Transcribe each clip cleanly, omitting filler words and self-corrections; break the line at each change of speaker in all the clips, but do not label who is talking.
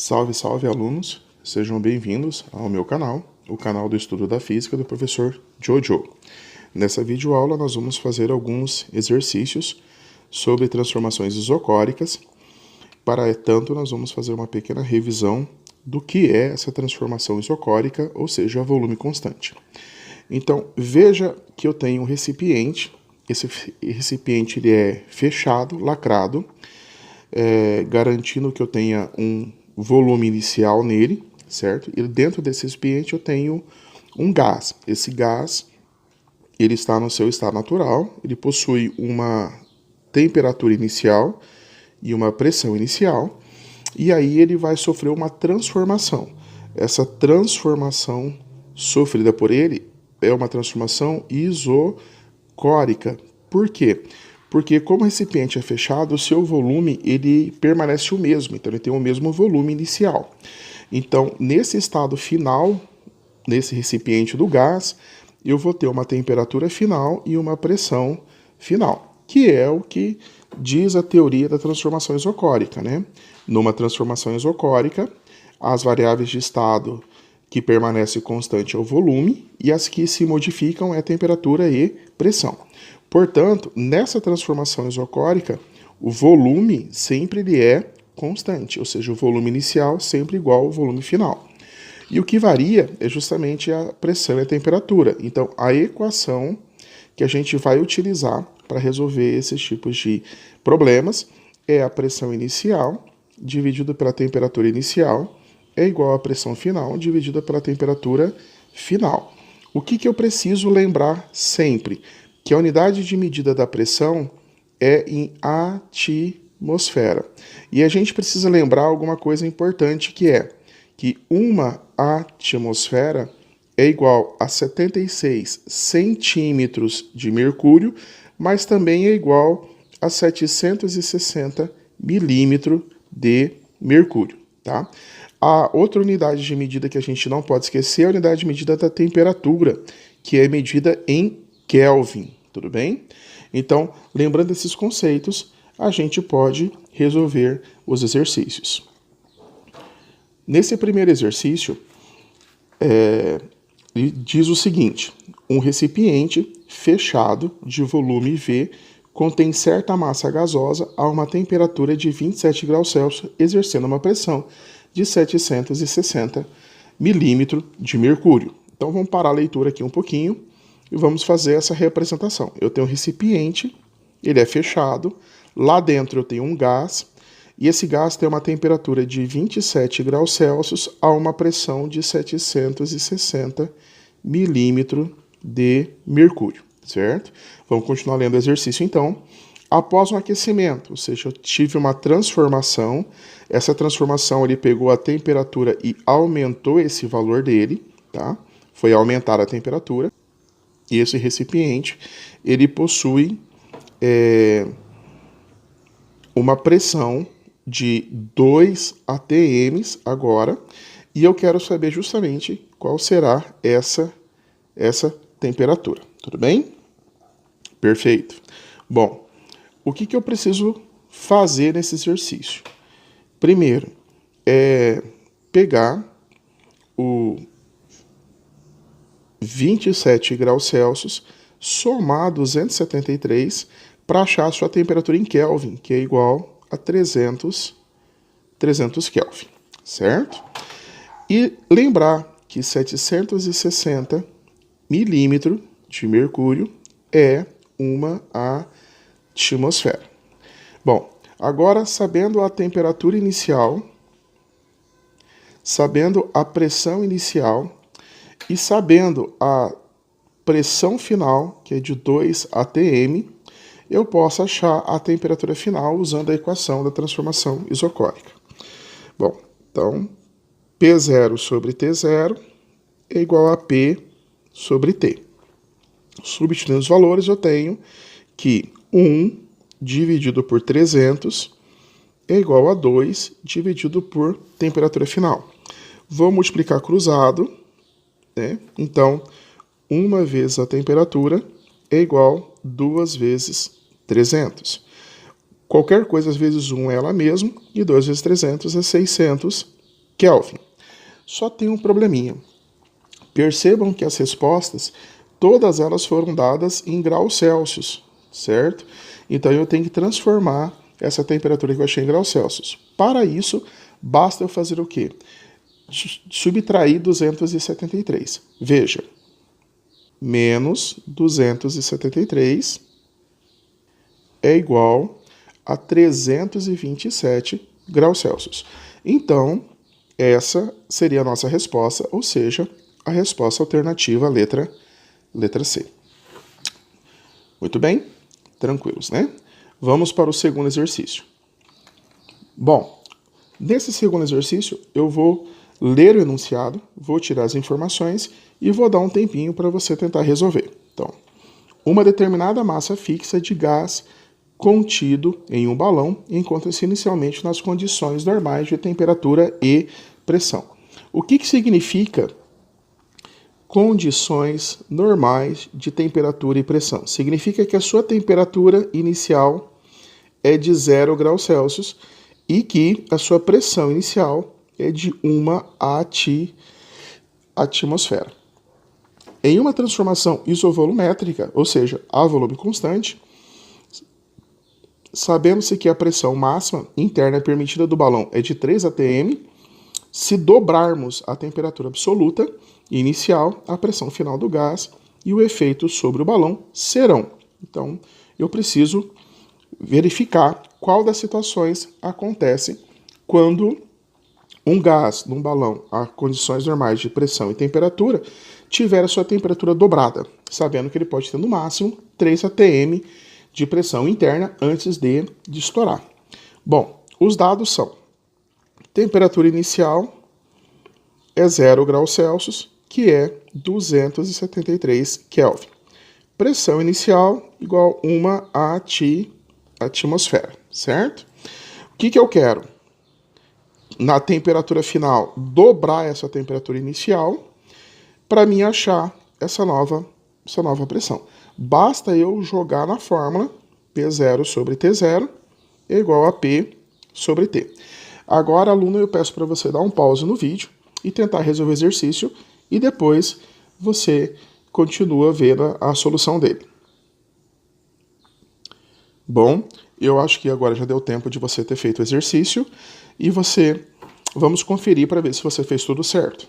Salve, salve alunos! Sejam bem-vindos ao meu canal, o canal do estudo da física do professor Jojo. Nessa videoaula nós vamos fazer alguns exercícios sobre transformações isocóricas. Para tanto, nós vamos fazer uma pequena revisão do que é essa transformação isocórica, ou seja, volume constante. Então, veja que eu tenho um recipiente. Esse recipiente ele é fechado, lacrado, garantindo que eu tenha um volume inicial nele, certo? E dentro desse recipiente eu tenho um gás. Esse gás, ele está no seu estado natural, ele possui uma temperatura inicial e uma pressão inicial, e aí ele vai sofrer uma transformação. Essa transformação sofrida por ele é uma transformação isocórica. Por quê? Porque como o recipiente é fechado, o seu volume ele permanece o mesmo, então ele tem o mesmo volume inicial. Então, nesse estado final, nesse recipiente do gás, eu vou ter uma temperatura final e uma pressão final, que é o que diz a teoria da transformação isocórica, né? Numa transformação isocórica, as variáveis de estado que permanecem constante é o volume e as que se modificam é a temperatura e pressão. Portanto, nessa transformação isocórica, o volume sempre ele é constante, ou seja, o volume inicial sempre igual ao volume final. E o que varia é justamente a pressão e a temperatura. Então, a equação que a gente vai utilizar para resolver esses tipos de problemas é a pressão inicial dividido pela temperatura inicial é igual à pressão final dividida pela temperatura final. O que eu preciso lembrar sempre? Que a unidade de medida da pressão é em atmosfera. E a gente precisa lembrar alguma coisa importante que é que uma atmosfera é igual a 76 centímetros de mercúrio, mas também é igual a 760 milímetros de mercúrio, tá? A outra unidade de medida que a gente não pode esquecer é a unidade de medida da temperatura, que é medida em Kelvin, tudo bem? Então, lembrando esses conceitos, a gente pode resolver os exercícios. Nesse primeiro exercício, ele diz o seguinte: um recipiente fechado de volume V contém certa massa gasosa a uma temperatura de 27 graus Celsius, exercendo uma pressão de 760 milímetros de mercúrio. Então, vamos parar a leitura aqui um pouquinho e vamos fazer essa representação. Eu tenho um recipiente, ele é fechado, lá dentro eu tenho um gás, e esse gás tem uma temperatura de 27 graus Celsius a uma pressão de 760 milímetros de mercúrio, certo? Vamos continuar lendo o exercício então. Após um aquecimento, ou seja, eu tive uma transformação, essa transformação ele pegou a temperatura e aumentou esse valor dele, tá? Foi aumentar a temperatura. E esse recipiente, ele possui uma pressão de 2 atm agora, e eu quero saber justamente qual será essa temperatura, tudo bem? Perfeito. Bom, o que eu preciso fazer nesse exercício? Primeiro, pegar o 27 graus Celsius, somar 273 para achar a sua temperatura em Kelvin, que é igual a 300 Kelvin, certo? E lembrar que 760 milímetros de mercúrio é uma atmosfera. Bom, agora sabendo a temperatura inicial, sabendo a pressão inicial, e sabendo a pressão final, que é de 2 atm, eu posso achar a temperatura final usando a equação da transformação isocórica. Bom, então, P0 sobre T0 é igual a P sobre T. Substituindo os valores, eu tenho que 1 dividido por 300 é igual a 2 dividido por temperatura final. Vou multiplicar cruzado, né? Então, 1 vezes a temperatura é igual a 2 vezes 300. Qualquer coisa vezes 1 é ela mesma, e 2 vezes 300 é 600 Kelvin. Só tem um probleminha. Percebam que as respostas, todas elas foram dadas em graus Celsius, certo? Então eu tenho que transformar essa temperatura que eu achei em graus Celsius. Para isso, basta eu fazer o quê? Subtrair 273. Veja, menos 273 é igual a 327 graus Celsius. Então, essa seria a nossa resposta, ou seja, a resposta alternativa, letra C. Muito bem? Tranquilos, né? Vamos para o segundo exercício. Bom, nesse segundo exercício, eu vou ler o enunciado, vou tirar as informações e vou dar um tempinho para você tentar resolver. Então, uma determinada massa fixa de gás contido em um balão encontra-se inicialmente nas condições normais de temperatura e pressão. O que significa condições normais de temperatura e pressão? Significa que a sua temperatura inicial é de 0 graus Celsius e que a sua pressão inicial é de 1 atmosfera. Em uma transformação isovolumétrica, ou seja, a volume constante, sabendo-se que a pressão máxima interna permitida do balão é de 3 atm, se dobrarmos a temperatura absoluta inicial, a pressão final do gás e o efeito sobre o balão serão. Então, eu preciso verificar qual das situações acontece quando um gás num balão a condições normais de pressão e temperatura tiver a sua temperatura dobrada, sabendo que ele pode ter no máximo 3 atm de pressão interna antes de estourar. Bom, os dados são: temperatura inicial é 0 graus Celsius, que é 273 Kelvin. Pressão inicial igual a 1 atmosfera, certo? O que eu quero? Na temperatura final, dobrar essa temperatura inicial para mim achar essa nova pressão. Basta eu jogar na fórmula P0 sobre T0 é igual a P sobre T. Agora, aluno, eu peço para você dar um pause no vídeo e tentar resolver o exercício e depois você continua vendo a solução dele. Bom, eu acho que agora já deu tempo de você ter feito o exercício e vamos conferir para ver se você fez tudo certo.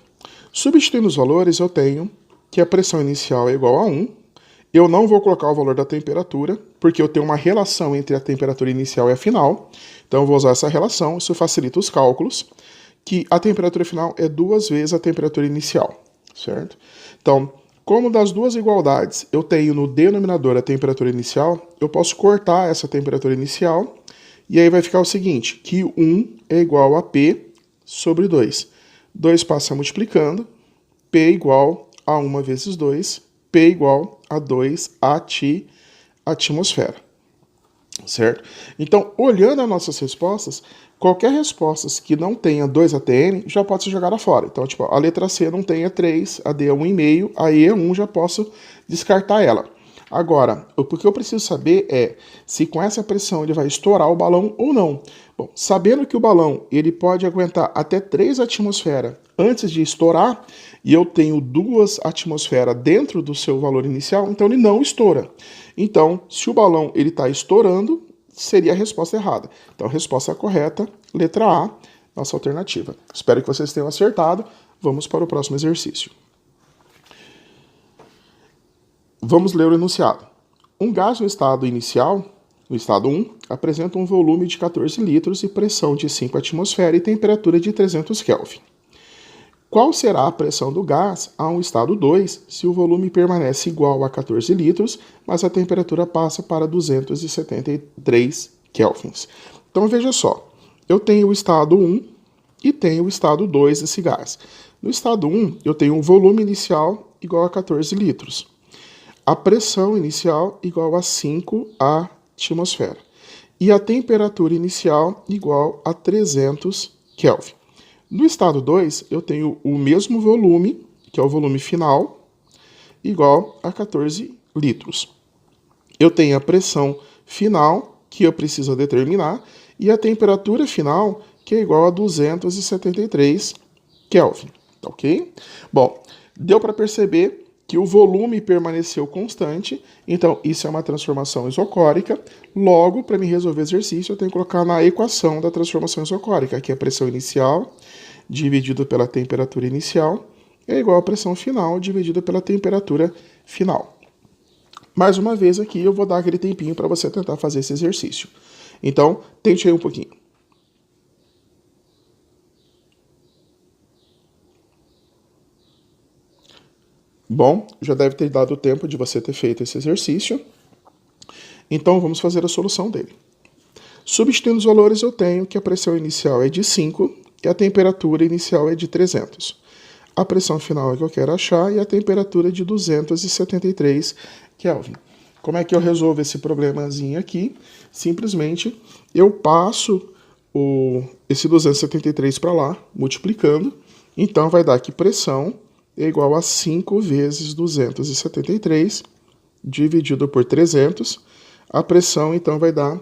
Substituindo os valores, eu tenho que a pressão inicial é igual a 1. Eu não vou colocar o valor da temperatura, porque eu tenho uma relação entre a temperatura inicial e a final. Então, eu vou usar essa relação, isso facilita os cálculos, que a temperatura final é 2 vezes a temperatura inicial, certo? Então, como das duas igualdades eu tenho no denominador a temperatura inicial, eu posso cortar essa temperatura inicial, e aí vai ficar o seguinte, que 1 é igual a P sobre 2. 2 passa multiplicando, P igual a 1 vezes 2, P igual a 2 atmosfera, certo? Então, olhando as nossas respostas, qualquer resposta que não tenha 2 atm já pode ser jogada fora. Então, tipo, a letra C não tenha 3, a D é 1,5, a E é 1, já posso descartar ela. Agora, o que eu preciso saber é se com essa pressão ele vai estourar o balão ou não. Bom, sabendo que o balão ele pode aguentar até 3 atmosferas antes de estourar, e eu tenho 2 atmosferas dentro do seu valor inicial, então ele não estoura. Então, se o balão ele está estourando, seria a resposta errada. Então, a resposta correta, letra A, nossa alternativa. Espero que vocês tenham acertado. Vamos para o próximo exercício. Vamos ler o enunciado. Um gás no estado inicial, no estado 1, apresenta um volume de 14 litros e pressão de 5 atmosferas e temperatura de 300 Kelvin. Qual será a pressão do gás a um estado 2 se o volume permanece igual a 14 litros, mas a temperatura passa para 273 kelvins? Então veja só, eu tenho o estado 1 e tenho o estado 2 desse gás. No estado 1, eu tenho um volume inicial igual a 14 litros. A pressão inicial igual a 5 atmosfera. E a temperatura inicial igual a 300 Kelvin. No estado 2, eu tenho o mesmo volume, que é o volume final, igual a 14 litros. Eu tenho a pressão final, que eu preciso determinar, e a temperatura final, que é igual a 273 Kelvin, tá ok? Bom, deu para perceber que o volume permaneceu constante, então isso é uma transformação isocórica. Logo, para me resolver exercício, eu tenho que colocar na equação da transformação isocórica, que é a pressão inicial dividido pela temperatura inicial é igual à pressão final dividida pela temperatura final. Mais uma vez aqui eu vou dar aquele tempinho para você tentar fazer esse exercício. Então, tente aí um pouquinho. Bom, já deve ter dado tempo de você ter feito esse exercício. Então, vamos fazer a solução dele. Substituindo os valores, eu tenho que a pressão inicial é de 5 e a temperatura inicial é de 300. A pressão final é que eu quero achar e a temperatura é de 273 Kelvin. Como é que eu resolvo esse problemazinho aqui? Simplesmente eu passo esse 273 para lá, multiplicando. Então, vai dar que pressão é igual a 5 vezes 273 dividido por 300. A pressão, então, vai dar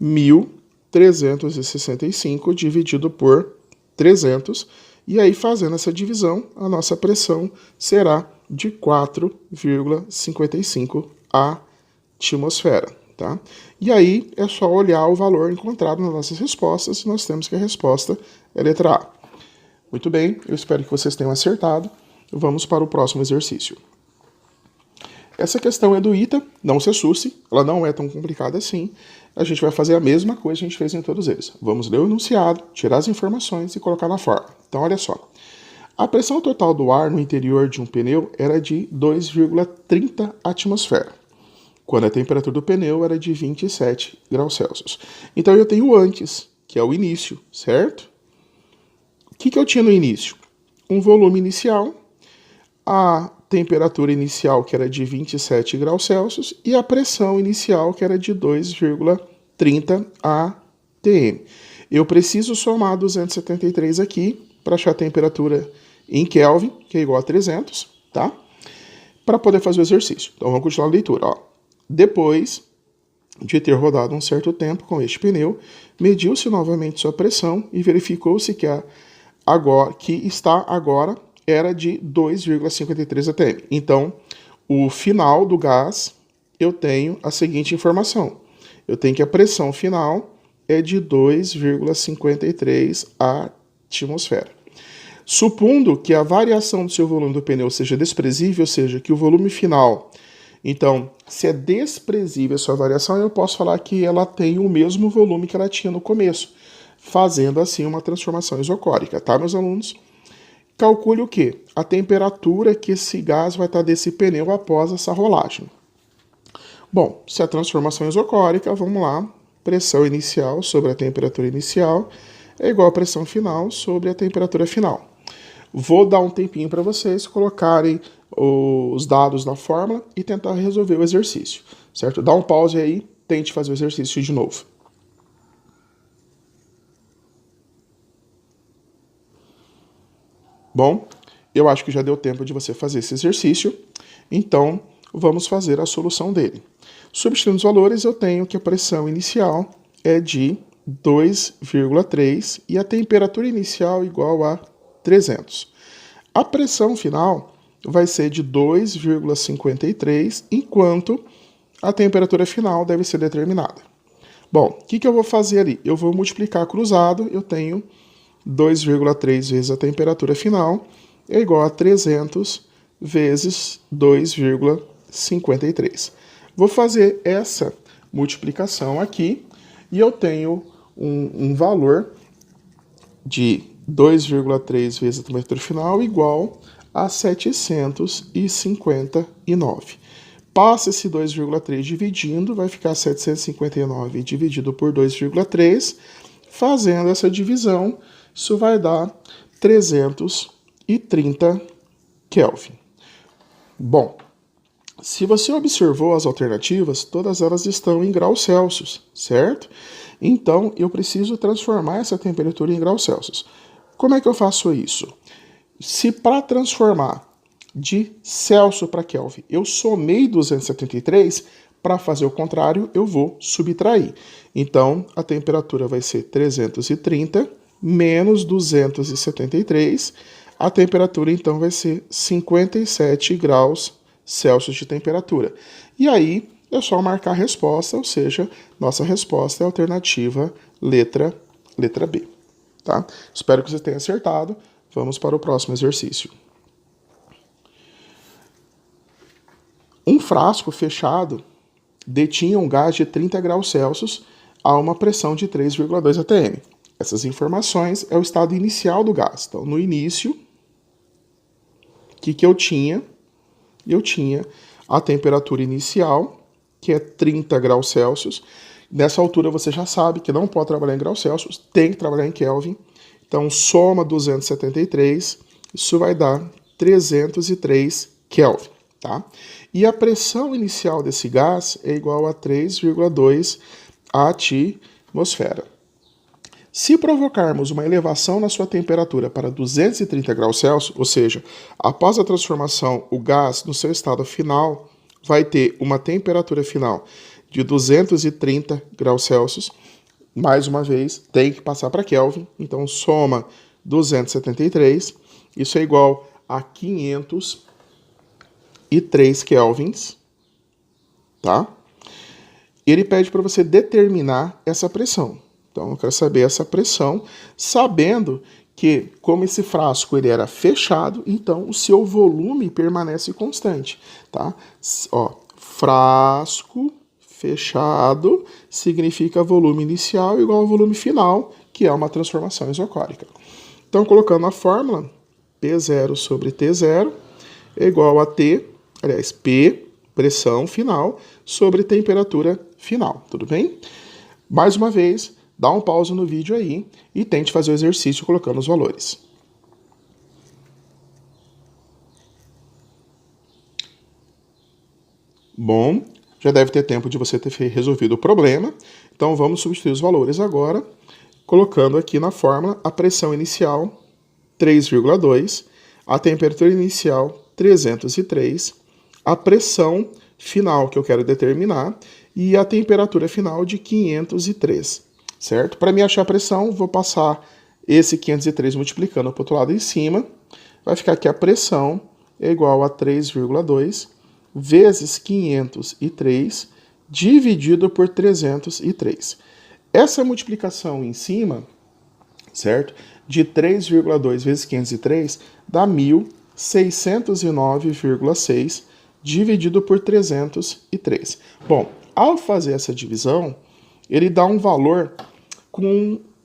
1.365 dividido por 300. E aí, fazendo essa divisão, a nossa pressão será de 4,55 atmosfera. Tá? E aí, é só olhar o valor encontrado nas nossas respostas e nós temos que a resposta é a letra A. Muito bem, eu espero que vocês tenham acertado. Vamos para o próximo exercício. Essa questão é do ITA, não se assuste, ela não é tão complicada assim. A gente vai fazer a mesma coisa que a gente fez em todos eles. Vamos ler o enunciado, tirar as informações e colocar na forma. Então, olha só. A pressão total do ar no interior de um pneu era de 2,30 atmosfera, quando a temperatura do pneu era de 27 graus Celsius. Então, eu tenho o antes, que é o início, certo? O que eu tinha no início? Um volume inicial, a temperatura inicial, que era de 27 graus Celsius, e a pressão inicial, que era de 2,30 atm. Eu preciso somar 273 aqui para achar a temperatura em Kelvin, que é igual a 300, tá? Para poder fazer o exercício. Então, vamos continuar a leitura. Ó. Depois de ter rodado um certo tempo com este pneu, mediu-se novamente sua pressão e verificou-se que está agora era de 2,53 atm. Então, o final do gás, eu tenho a seguinte informação. Eu tenho que a pressão final é de 2,53 atmosfera. Supondo que a variação do seu volume do pneu seja desprezível, ou seja, que o volume final... Então, se é desprezível a sua variação, eu posso falar que ela tem o mesmo volume que ela tinha no começo, fazendo assim uma transformação isocórica, tá, meus alunos? Calcule o quê? A temperatura que esse gás vai estar desse pneu após essa rolagem. Bom, se a transformação isocórica, vamos lá, pressão inicial sobre a temperatura inicial é igual a pressão final sobre a temperatura final. Vou dar um tempinho para vocês colocarem os dados na fórmula e tentar resolver o exercício, certo? Dá um pause aí, tente fazer o exercício de novo. Bom, eu acho que já deu tempo de você fazer esse exercício, então vamos fazer a solução dele. Substituindo os valores, eu tenho que a pressão inicial é de 2,3 e a temperatura inicial igual a 300. A pressão final vai ser de 2,53, enquanto a temperatura final deve ser determinada. Bom, o que eu vou fazer ali? Eu vou multiplicar cruzado, eu tenho 2,3 vezes a temperatura final é igual a 300 vezes 2,53. Vou fazer essa multiplicação aqui e eu tenho um valor de 2,3 vezes a temperatura final igual a 759. Passa esse 2,3 dividindo, vai ficar 759 dividido por 2,3. Fazendo essa divisão, isso vai dar 330 Kelvin. Bom, se você observou as alternativas, todas elas estão em graus Celsius, certo? Então, eu preciso transformar essa temperatura em graus Celsius. Como é que eu faço isso? Se para transformar de Celsius para Kelvin eu somei 273, para fazer o contrário, eu vou subtrair. Então, a temperatura vai ser 330 menos 273. a temperatura então vai ser 57 graus Celsius de temperatura. E aí é só marcar a resposta, ou seja, nossa resposta é a alternativa letra B. Tá? Espero que você tenha acertado. Vamos para o próximo exercício. Um frasco fechado detinha um gás de 30 graus Celsius a uma pressão de 3,2 atm. Essas informações é o estado inicial do gás. Então, no início, o que eu tinha? Eu tinha a temperatura inicial, que é 30 graus Celsius. Nessa altura você já sabe que não pode trabalhar em graus Celsius, tem que trabalhar em Kelvin. Então, soma 273, isso vai dar 303 Kelvin, tá? E a pressão inicial desse gás é igual a 3,2 atmosfera. Se provocarmos uma elevação na sua temperatura para 230 graus Celsius, ou seja, após a transformação, o gás no seu estado final vai ter uma temperatura final de 230 graus Celsius, mais uma vez, tem que passar para Kelvin, então soma 273, isso é igual a 503 kelvins, tá? Ele pede para você determinar essa pressão. Então, eu quero saber essa pressão, sabendo que, como esse frasco ele era fechado, então o seu volume permanece constante, tá? Ó, frasco fechado significa volume inicial igual ao volume final, que é uma transformação isocórica. Então, colocando a fórmula, P0 sobre T0 é igual a P, pressão final, sobre temperatura final, tudo bem? Mais uma vez, dá um pause no vídeo aí e tente fazer o exercício colocando os valores. Bom, já deve ter tempo de você ter resolvido o problema. Então, vamos substituir os valores agora, colocando aqui na fórmula a pressão inicial, 3,2, a temperatura inicial, 303, a pressão final que eu quero determinar e a temperatura final de 503, certo? Para me achar a pressão, vou passar esse 503 multiplicando para o outro lado em cima. Vai ficar aqui a pressão é igual a 3,2 vezes 503 dividido por 303. Essa multiplicação em cima, certo? De 3,2 vezes 503 dá 1.609,6 dividido por 303. Bom, ao fazer essa divisão, ele dá um valor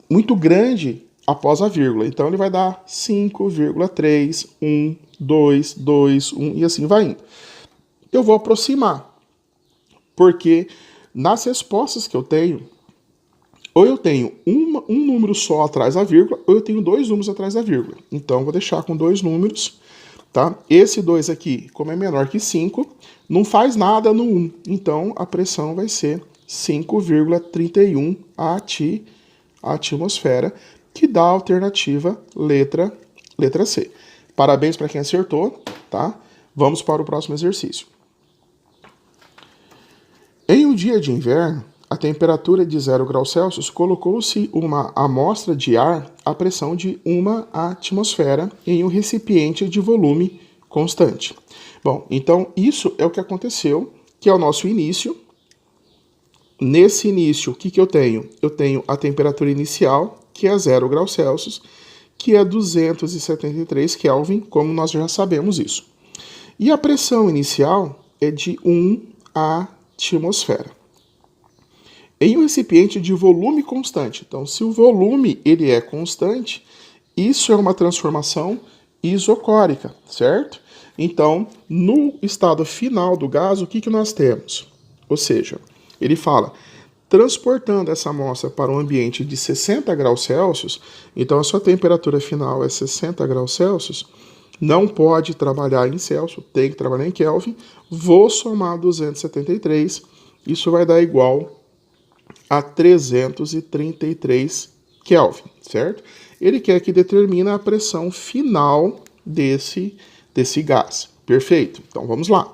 muito grande após a vírgula. Então, ele vai dar 5,3, 1, 2, 2, 1 e assim vai indo. Eu vou aproximar, porque nas respostas que eu tenho, ou eu tenho um número só atrás da vírgula, ou eu tenho dois números atrás da vírgula. Então, vou deixar com dois números, tá? Esse 2 aqui, como é menor que 5, não faz nada no 1. Então, a pressão vai ser 5,31 atmosfera, que dá a alternativa letra C. Parabéns para quem acertou, tá? Vamos para o próximo exercício. Em um dia de inverno, a temperatura de 0 graus Celsius colocou-se uma amostra de ar à pressão de 1 atmosfera em um recipiente de volume constante. Bom, então isso é o que aconteceu, que é o nosso início. Nesse início, o que eu tenho? Eu tenho a temperatura inicial, que é 0 graus Celsius, que é 273 Kelvin, como nós já sabemos isso. E a pressão inicial é de 1 atmosfera. Em um recipiente de volume constante. Então, se o volume ele é constante, isso é uma transformação isocórica, certo? Então, no estado final do gás, o que nós temos? Ou seja, ele fala, transportando essa amostra para um ambiente de 60 graus Celsius, então a sua temperatura final é 60 graus Celsius, não pode trabalhar em Celsius, tem que trabalhar em Kelvin, vou somar 273, isso vai dar igual a 333 Kelvin, certo? Ele quer que determine a pressão final desse gás. Perfeito? Então vamos lá.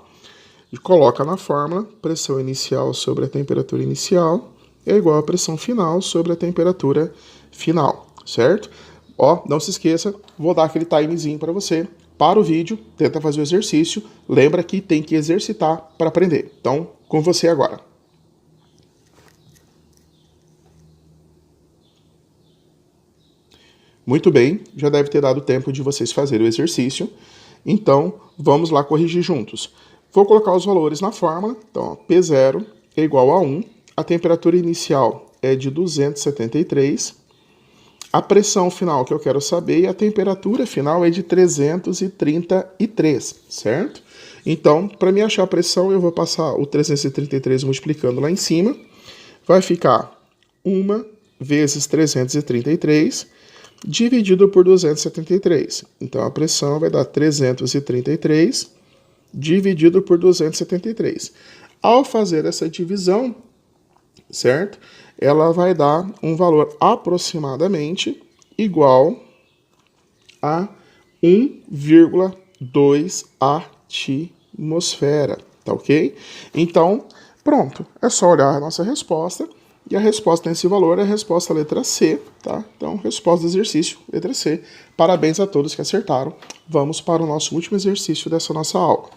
E coloca na fórmula, pressão inicial sobre a temperatura inicial é igual a pressão final sobre a temperatura final, certo? Ó, não se esqueça, vou dar aquele timezinho para você. Para o vídeo, tenta fazer o exercício. Lembra que tem que exercitar para aprender. Então, com você agora. Muito bem, já deve ter dado tempo de vocês fazerem o exercício. Então, vamos lá corrigir juntos. Vou colocar os valores na fórmula. Então, ó, P0 é igual a 1. A temperatura inicial é de 273. A pressão final que eu quero saber e a temperatura final é de 333, certo? Então, para me achar a pressão, eu vou passar o 333 multiplicando lá em cima. Vai ficar 1 vezes 333 dividido por 273. Então, a pressão vai dar 333 dividido por 273. Ao fazer essa divisão, certo? Ela vai dar um valor aproximadamente igual a 1,2 atmosfera, tá ok? Então, pronto, é só olhar a nossa resposta, e a resposta nesse valor é a resposta letra C, tá? Então, resposta do exercício, letra C. Parabéns a todos que acertaram. Vamos para o nosso último exercício dessa nossa aula.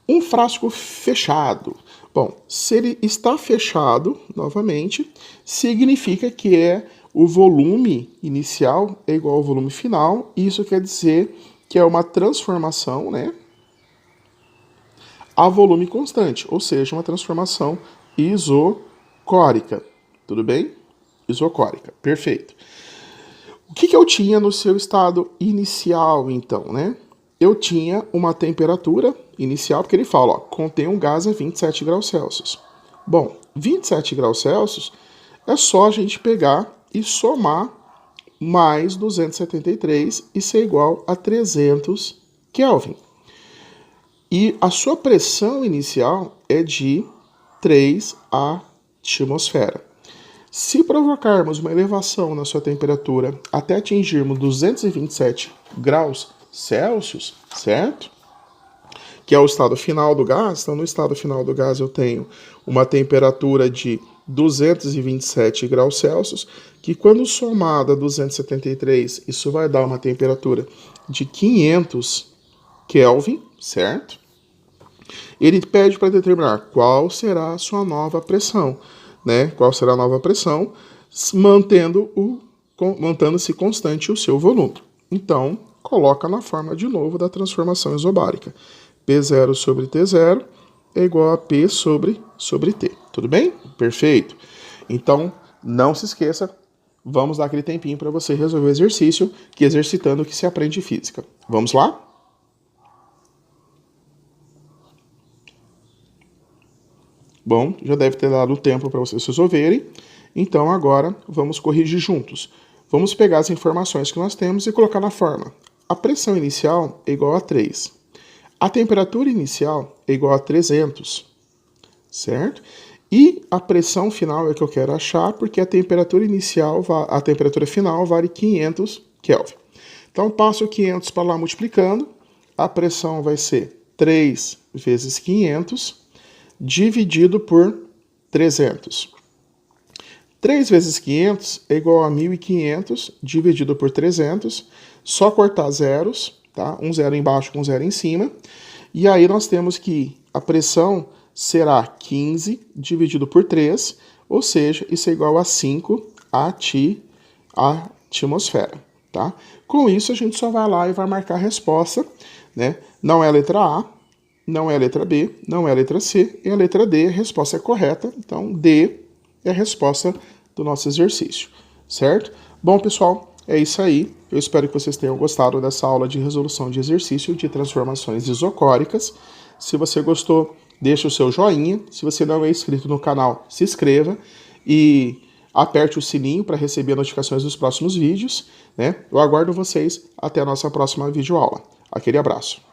Um frasco fechado. Bom, se ele está fechado, novamente, significa que o volume inicial é igual ao volume final. Isso quer dizer que é uma transformação, né, a volume constante, ou seja, uma transformação isocórica. Tudo bem? Isocórica, perfeito. O que eu tinha no seu estado inicial, então, né? Eu tinha uma temperatura inicial, porque ele fala, ó, contém um gás a 27 graus Celsius. Bom, 27 graus Celsius é só a gente pegar e somar mais 273 e ser igual a 300 Kelvin. E a sua pressão inicial é de 3 atmosfera. Se provocarmos uma elevação na sua temperatura até atingirmos 227 graus Celsius, certo? Que é o estado final do gás. Então, no estado final do gás eu tenho uma temperatura de 227 graus Celsius, que quando somada a 273, isso vai dar uma temperatura de 500 Kelvin, certo? Ele pede para determinar qual será a sua nova pressão, né? Qual será a nova pressão, mantendo-se constante o seu volume. Então, coloca na forma de novo da transformação isobárica. P0 sobre T0 é igual a P sobre T. Tudo bem? Perfeito. Então, não se esqueça, vamos dar aquele tempinho para você resolver o exercício, que exercitando que se aprende física. Vamos lá? Bom, já deve ter dado tempo para vocês resolverem. Então, agora, vamos corrigir juntos. Vamos pegar as informações que nós temos e colocar na forma. A pressão inicial é igual a 3. A temperatura inicial é igual a 300, certo? E a pressão final é que eu quero achar, porque a temperatura final vale 500 Kelvin. Então, passo 500 para lá multiplicando. A pressão vai ser 3 vezes 500, dividido por 300. 3 vezes 500 é igual a 1.500, dividido por 300. Só cortar zeros, tá? Um zero embaixo com um zero em cima. E aí nós temos que a pressão será 15 dividido por 3, ou seja, isso é igual a 5 atmosfera, tá? Com isso, a gente só vai lá e vai marcar a resposta, né? Não é a letra A, não é a letra B, não é a letra C, é a letra D. A resposta é correta, então D é a resposta do nosso exercício, certo? Bom, pessoal, é isso aí. Eu espero que vocês tenham gostado dessa aula de resolução de exercício de transformações isocóricas. Se você gostou, deixa o seu joinha. Se você não é inscrito no canal, se inscreva e aperte o sininho para receber notificações dos próximos vídeos, né? Eu aguardo vocês até a nossa próxima videoaula. Aquele abraço.